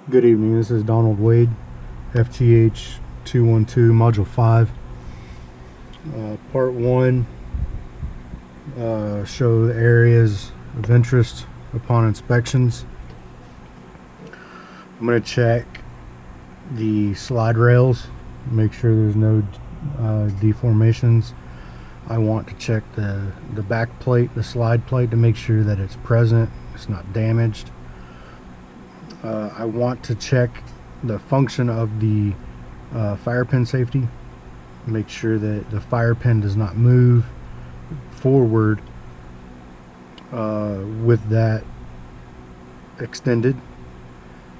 Good evening, this is Donald Wade, FTH 212, Module 5. Part 1, show the areas of interest upon inspections. I'm going to check the slide rails, make sure there's no deformations. I want to check the back plate, the slide plate, to make sure that it's present, it's not damaged. I want to check the function of the fire pin safety, make sure that the fire pin does not move forward with that extended,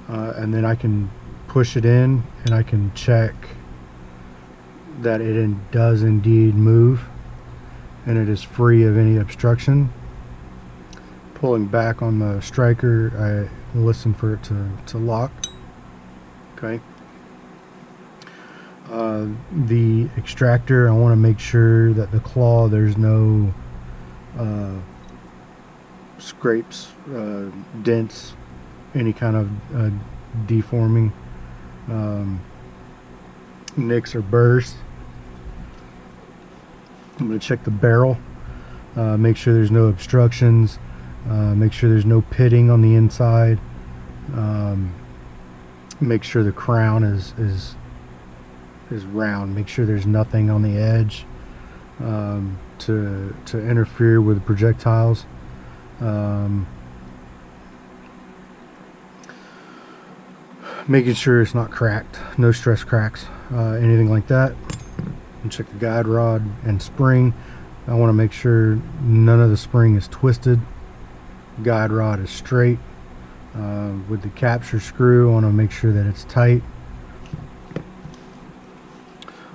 and then I can push it in and I can check that it does indeed move and it is free of any obstruction. Pulling back on the striker, I listen for it to lock. Okay. The extractor, I want to make sure that the claw, there's no scrapes, dents, any kind of deforming nicks or burrs. I'm going to check the barrel, make sure there's no obstructions, make sure there's no pitting on the inside, make sure the crown is round, make sure there's nothing on the edge to interfere with the projectiles. Making sure it's not cracked, no stress cracks, anything like that. And check the guide rod and spring. I want to make sure none of the spring is twisted. Guide rod is straight. With the capture screw, I want to make sure that it's tight.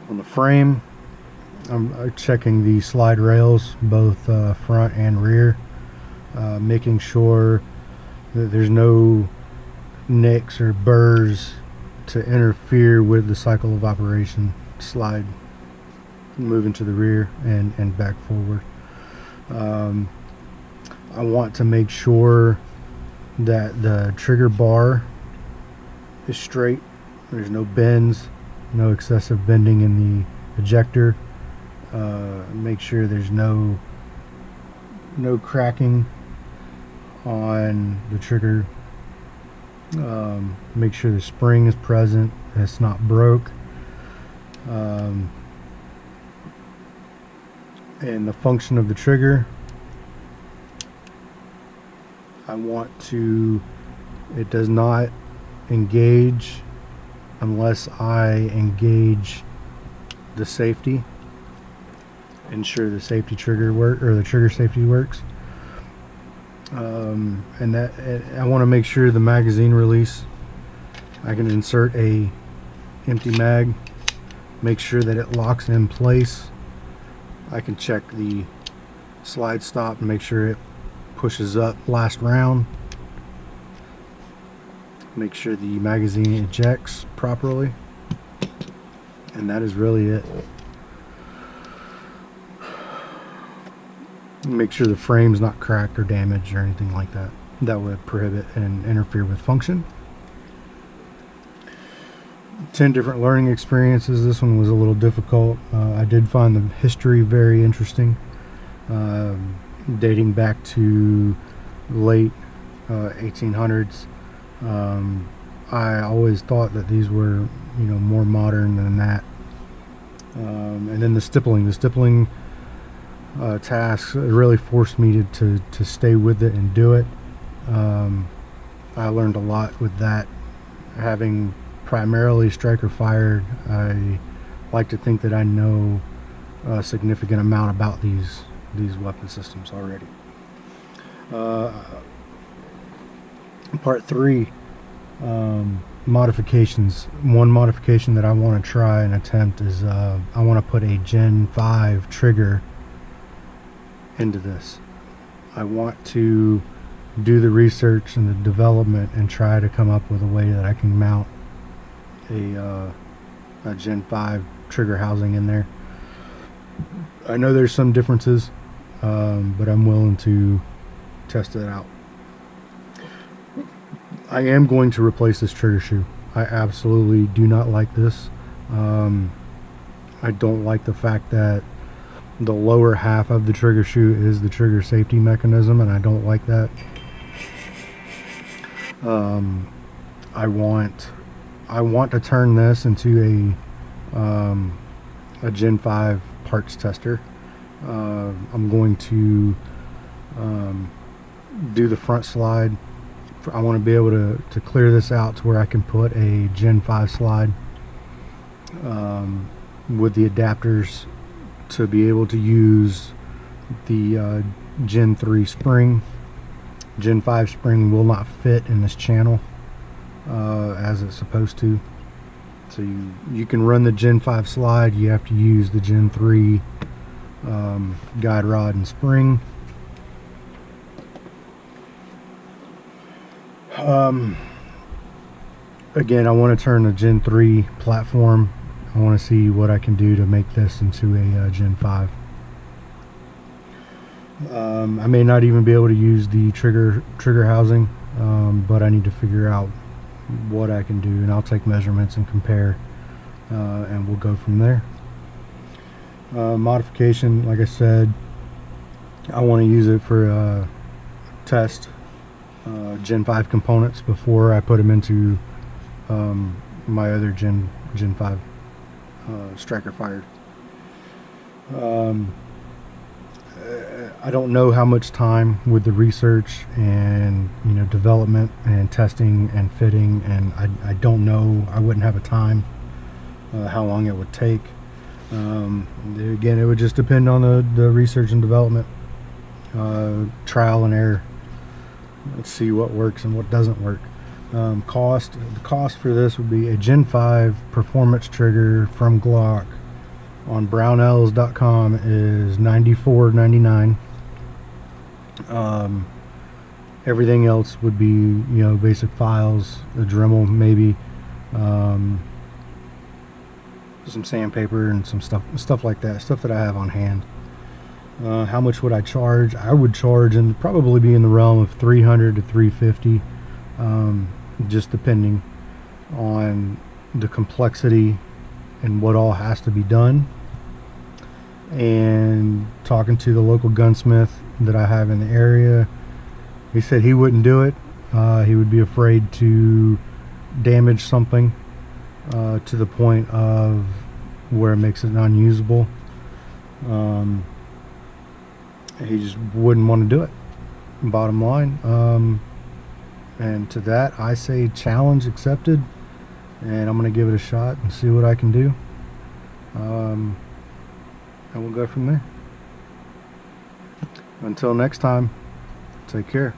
On the frame, I'm checking the slide rails, both front and rear, making sure that there's no nicks or burrs to interfere with the cycle of operation. Slide moving to the rear and back forward. I want to make sure that the trigger bar is straight, there's no bends, no excessive bending in the ejector. Make sure there's no cracking on the trigger. Make sure the spring is present, it's not broke. And the function of the trigger, I want it does not engage unless I engage the safety, ensure the safety trigger the trigger safety works. And that I want to make sure the magazine release, I can insert a empty mag, make sure that it locks in place. I can check the slide stop and make sure it pushes up last round. Make sure the magazine ejects properly, and that is really it. Make sure the frame's not cracked or damaged or anything like that that would prohibit and interfere with function. 10 different learning experiences. This one was a little difficult. I did find the history very interesting, dating back to late 1800s. I always thought that these were, more modern than that. And then the stippling tasks really forced me to stay with it and do it. I learned a lot with that. Having primarily striker fired, I like to think that I know a significant amount about these weapon systems already. Part 3, modifications. One modification that I want to try and attempt is I want to put a Gen 5 trigger into this. I want to do the research and the development and try to come up with a way that I can mount a Gen 5 trigger housing in there. I know there's some differences, but I'm willing to test it out. I am going to replace this trigger shoe. I absolutely do not like this. I don't like the fact that the lower half of the trigger shoe is the trigger safety mechanism, and I don't like that. I want to turn this into a Gen 5 parts tester. I'm going to do the front slide. I want to be able to clear this out to where I can put a Gen 5 slide with the adapters to be able to use the Gen 3 spring. Gen 5 spring will not fit in this channel as it's supposed to. So you can run the Gen 5 slide, you have to use the Gen 3 guide rod and spring. Again, I want to turn a Gen 3 platform. I want to see what I can do to make this into a Gen 5. I may not even be able to use the trigger housing, but I need to figure out what I can do, and I'll take measurements and compare, and we'll go from there. Modification, like I said, I want to use it for test Gen 5 components before I put them into my other Gen 5 striker fired. I don't know how much time with the research and development and testing and fitting, and I don't know, I wouldn't have a time how long it would take. Again, it would just depend on the research and development, trial and error. Let's see what works and what doesn't work. The cost for this would be a Gen 5 performance trigger from Glock on brownells.com is $94.99. Everything else would be basic files, a Dremel maybe, some sandpaper and some stuff like that, stuff that I have on hand. How much would I charge? I would charge and probably be in the realm of $300 to $350, just depending on the complexity and what all has to be done. And talking to the local gunsmith that I have in the area, he said he wouldn't do it. He would be afraid to damage something to the point of where it makes it unusable. He just wouldn't want to do it, bottom line. And to that I say challenge accepted, and I'm going to give it a shot and see what I can do, and we'll go from there. Until next time, take care.